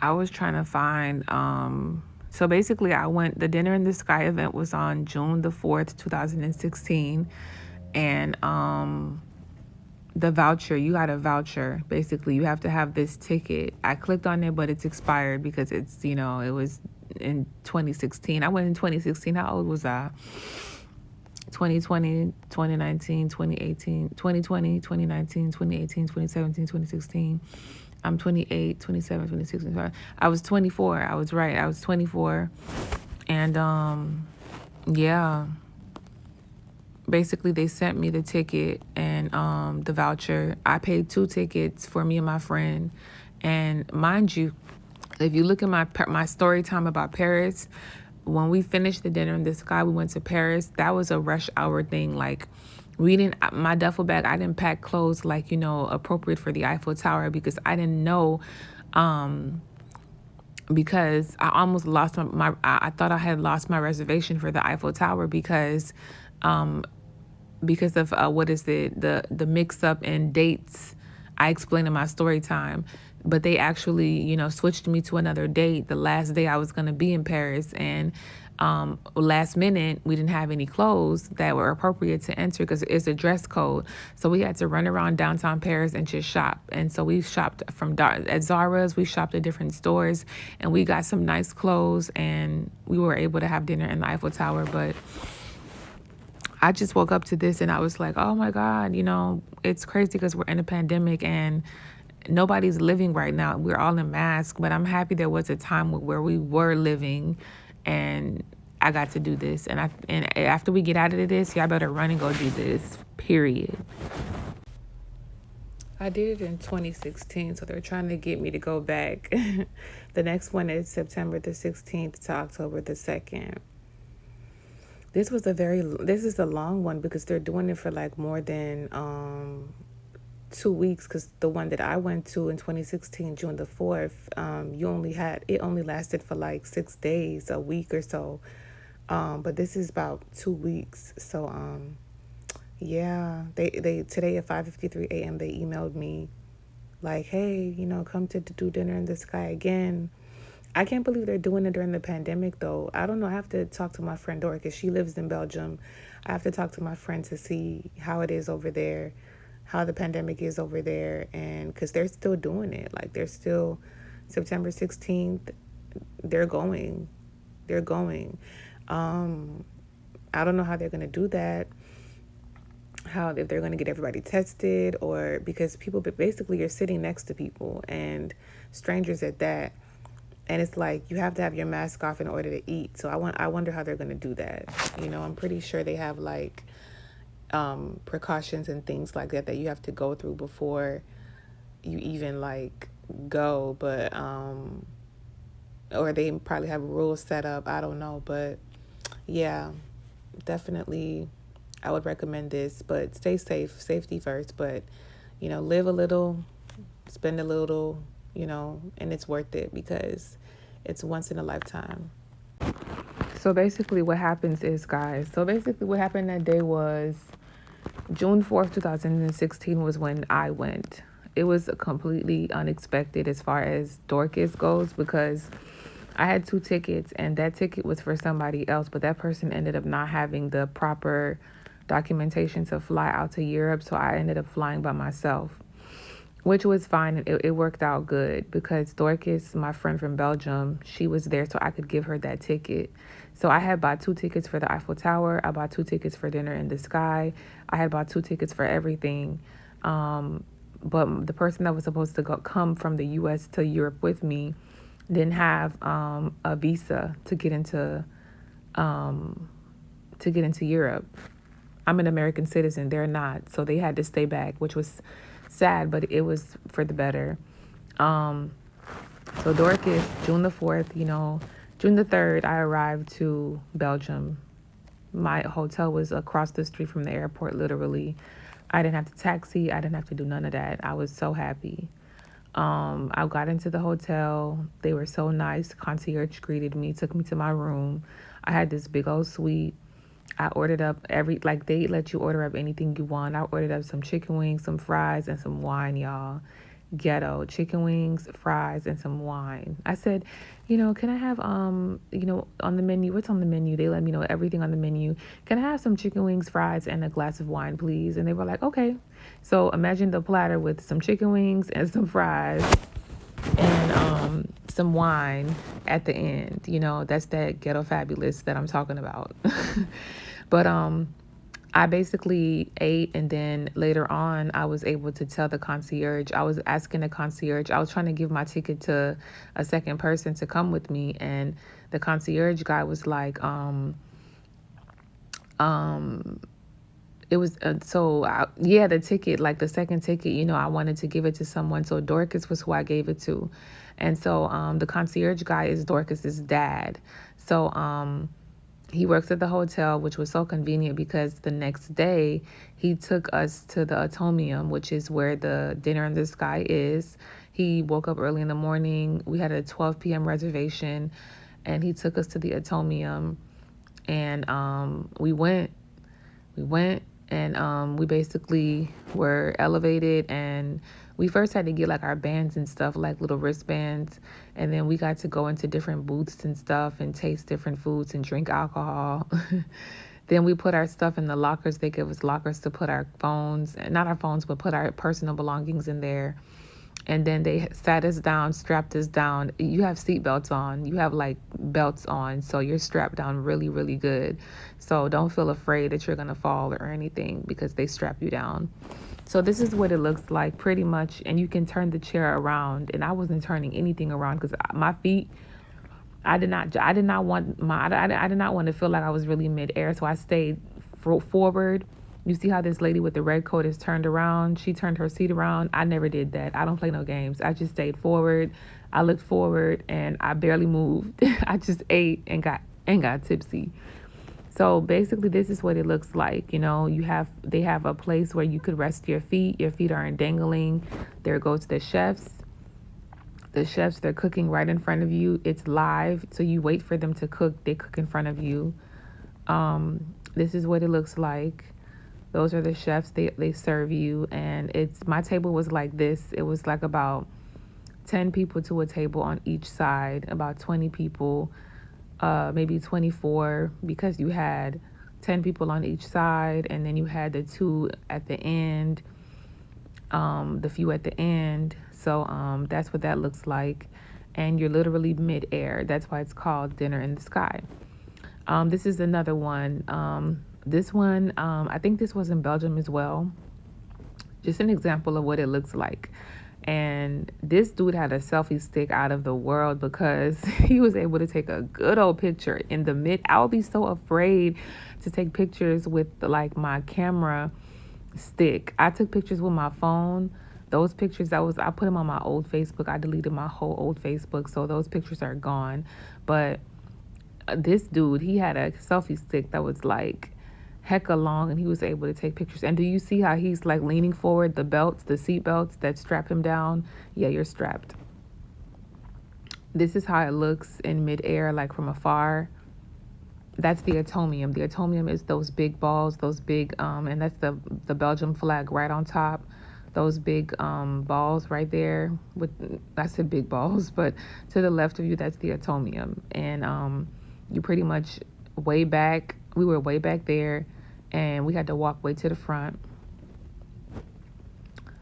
I was trying to find so basically the Dinner in the Sky event was on June the 4th, 2016, and the voucher, you got a voucher. Basically, you have to have this ticket. I clicked on it, but it's expired because it was in 2016. I went in 2016. How old was I? 2020, 2019, 2018, 2020, 2019, 2018, 2017, 2016. I'm 28, 27, 26, 25. I was 24. I was right. I was 24. And yeah, basically they sent me the ticket and the voucher. I paid 2 tickets for me and my friend. And mind you, if you look at my story time about Paris, when we finished the Dinner in the Sky, we went to Paris. That was a rush hour thing. Like, my duffel bag, I didn't pack clothes like, appropriate for the Eiffel Tower because I didn't know, because I almost lost I thought I had lost my reservation for the Eiffel Tower because of the mix up in dates I explained in my story time. But they actually, switched me to another date, the last day I was going to be in Paris. And last minute, we didn't have any clothes that were appropriate to enter because it's a dress code. So we had to run around downtown Paris and just shop. And so we shopped at Zara's, we shopped at different stores, and we got some nice clothes, and we were able to have dinner in the Eiffel Tower. But I just woke up to this and I was like, oh my God, it's crazy because we're in a pandemic and nobody's living right now. We're all in masks, but I'm happy there was a time where we were living and I got to do this. And after we get out of this, y'all better run and go do this, period. I did it in 2016, so they're trying to get me to go back. The next one is September the 16th to October the 2nd. This is a long one because they're doing it for like more than 2 weeks, because the one that I went to in 2016, June the 4th, it only lasted for like 6 days, a week or so. But this is about 2 weeks. So yeah, they today at 5:53 a.m. they emailed me like, hey, come to do Dinner in the Sky again. I can't believe they're doing it during the pandemic, though. I don't know. I have to talk to my friend Dora because she lives in Belgium. I have to talk to my friend to see how it is over there, how the pandemic is over there, and because they're still doing it. Like, they're still September 16th. They're going. I don't know how they're going to do that. If they're going to get everybody tested, or because basically you're sitting next to people and strangers at that. And it's like you have to have your mask off in order to eat. So I wonder how they're going to do that. I'm pretty sure they have like precautions and things like that you have to go through before you even like go. But or they probably have rules set up. I don't know. But yeah, definitely I would recommend this. But stay safe. Safety first. But, live a little, spend a little, and it's worth it because it's once in a lifetime. So basically what happened that day was June 4th, 2016 was when I went. It was completely unexpected as far as Dorcas goes because I had 2 tickets and that ticket was for somebody else, but that person ended up not having the proper documentation to fly out to Europe, so I ended up flying by myself, which was fine. It worked out good because Dorcas, my friend from Belgium, she was there so I could give her that ticket. So I had bought 2 tickets for the Eiffel Tower. I bought 2 tickets for Dinner in the Sky. I had bought 2 tickets for everything. But the person that was supposed to come from the U.S. to Europe with me didn't have a visa to get into Europe. I'm an American citizen. They're not. So they had to stay back, which was sad, but it was for the better. So Dorcas, June the 4th, June the 3rd, I arrived to Belgium. My hotel was across the street from the airport, literally. I didn't have to taxi. I didn't have to do none of that. I was so happy. I got into the hotel. They were so nice. Concierge greeted me, took me to my room. I had this big old suite. I ordered up they let you order up anything you want. I ordered up some chicken wings, some fries, and some wine, y'all. ghetto: chicken wings, fries, and some wine. I said, can I have, on the menu, what's on the menu? They let me know everything on the menu. Can I have some chicken wings, fries, and a glass of wine, please? And they were like, okay. So imagine the platter with some chicken wings and some fries and some wine at the end. That's that ghetto fabulous that I'm talking about. But I basically ate, and then later on, I was able to tell the concierge. I was asking the concierge. I was trying to give my ticket to a second person to come with me, and the concierge guy was like, it was the ticket, like the second ticket. I wanted to give it to someone, so Dorcas was who I gave it to, and so the concierge guy is Dorcas's dad. So he works at the hotel, which was so convenient because the next day he took us to the Atomium, which is where the Dinner in the Sky is. He woke up early in the morning. We had a 12 p.m. reservation, and he took us to the Atomium, and we went, and we basically were elevated, and we first had to get like our bands and stuff, like little wristbands, and then we got to go into different booths and stuff and taste different foods and drink alcohol. Then we put our stuff in the lockers. They gave us lockers to put our phones, not our phones, but put our personal belongings in there. And then they sat us down, strapped us down. You have seatbelts on. You have like belts on. So you're strapped down really, really good. So don't feel afraid that you're going to fall or anything because they strap you down. So this is what it looks like pretty much. And you can turn the chair around. And I wasn't turning anything around because my feet, I did not want to feel like I was really midair. So I stayed forward. You see how this lady with the red coat is turned around? She turned her seat around. I never did that. I don't play no games. I just stayed forward. I looked forward and I barely moved. I just ate and got tipsy. So basically this is what it looks like. They have a place where you could rest your feet. Your feet aren't dangling. There goes the chefs. The chefs, they're cooking right in front of you. It's live. So you wait for them to cook. They cook in front of you. This is what it looks like. Those are the chefs. They serve you, and my table was like this. It was like about 10 people to a table on each side, about 20 people, maybe 24, because you had 10 people on each side, and then you had the two at the end, the few at the end. So that's what that looks like, and you're literally midair. That's why it's called Dinner in the Sky. This is another one. This one, I think this was in Belgium as well. Just an example of what it looks like. And this dude had a selfie stick out of the world because he was able to take a good old picture in the mid. I would be so afraid to take pictures with like my camera stick. I took pictures with my phone. Those pictures, I put them on my old Facebook. I deleted my whole old Facebook, so those pictures are gone. But this dude, he had a selfie stick that was like hecka long, and he was able to take pictures. And do you see how he's like leaning forward? The seat belts that strap him down. Yeah, you're strapped. This is how it looks in midair, like from afar. That's the Atomium. The Atomium is those big balls, those big, and that's the Belgium flag right on top. Those big balls right there. I said big balls, but to the left of you, that's the Atomium. And you pretty much way back. We were way back there, and we had to walk way to the front.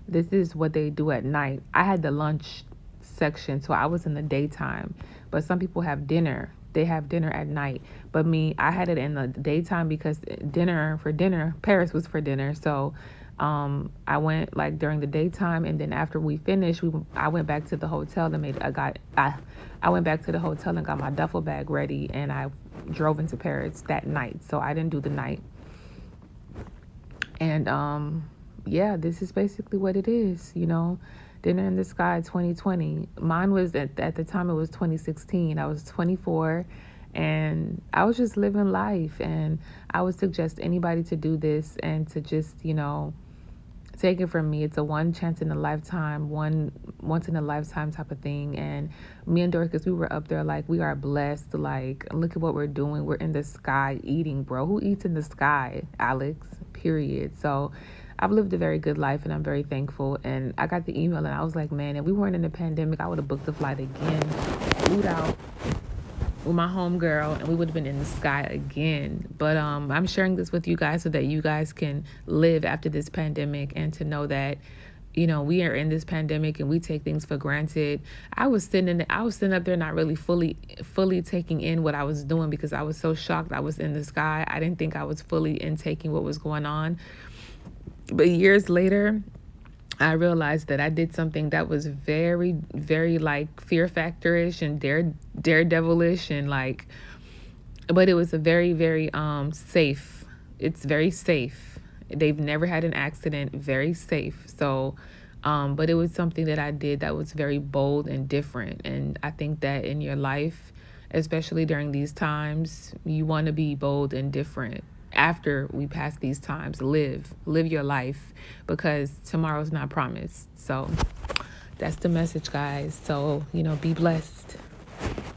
This is what they do at night. I had the lunch section, so I was in the daytime. But some people have dinner. They have dinner at night. But me, I had it in the daytime because Paris was for dinner. So I went like during the daytime, and then after we finished, I went back to the hotel and I went back to the hotel and got my duffel bag ready, and I drove into Paris that night. So I didn't do the night. And yeah, this is basically what it is, Dinner in the Sky 2020. Mine was at the time, it was 2016. I was 24, and I was just living life. And I would suggest anybody to do this and to just, take it from me. It's a once in a lifetime type of thing. And me and Dorcas, we were up there like, we are blessed. Like, look at what we're doing. We're in the sky eating, bro. Who eats in the sky, Alex? Period. So I've lived a very good life, and I'm very thankful. And I got the email, and I was like, man, if we weren't in the pandemic, I would have booked the flight again, flew out with my homegirl, and we would have been in the sky again. But I'm sharing this with you guys so that you guys can live after this pandemic, and to know that, you know, we are in this pandemic and we take things for granted. I was sitting up there not really fully taking in what I was doing, because I was so shocked I was in the sky. I didn't think I was fully intaking what was going on. But years later, I realized that I did something that was very, very like Fear Factor-ish and daredevilish, and like, but it was a very, very safe. It's very safe. They've never had an accident. Very safe. So, but it was something that I did that was very bold and different. And I think that in your life, especially during these times, you want to be bold and different. After we pass these times, live your life, because tomorrow's not promised. So that's the message, guys. So, you know, be blessed.